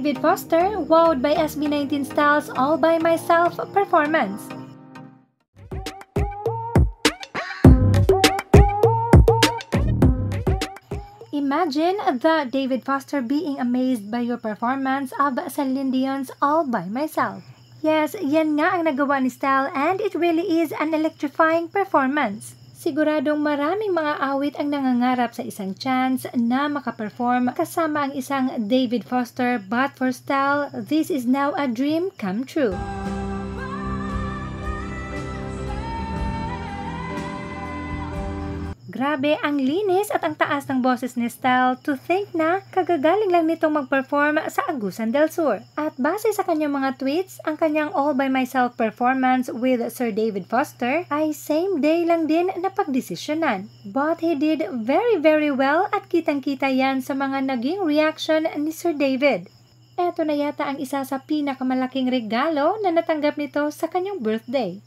David Foster wowed by SB19 Styles All By Myself performance. Imagine the David Foster being amazed by your performance of Celine Dion's All By Myself. Yes, yan nga ang nagawa ni Style and it really is an electrifying performance. Siguradong maraming mga awit ang nangangarap sa isang chance na makaperform kasama ang isang David Foster, but for Style, this is now a dream come true. Grabe ang linis at ang taas ng boses ni Style, to think na kagagaling lang nitong mag-perform sa Agusan del Sur. At base sa kanyang mga tweets, ang kanyang All By Myself performance with Sir David Foster ay same day lang din na pagdesisyonan. But he did very well at kitang-kita yan sa mga naging reaction ni Sir David. Eto na yata ang isa sa pinakamalaking regalo na natanggap nito sa kanyang birthday.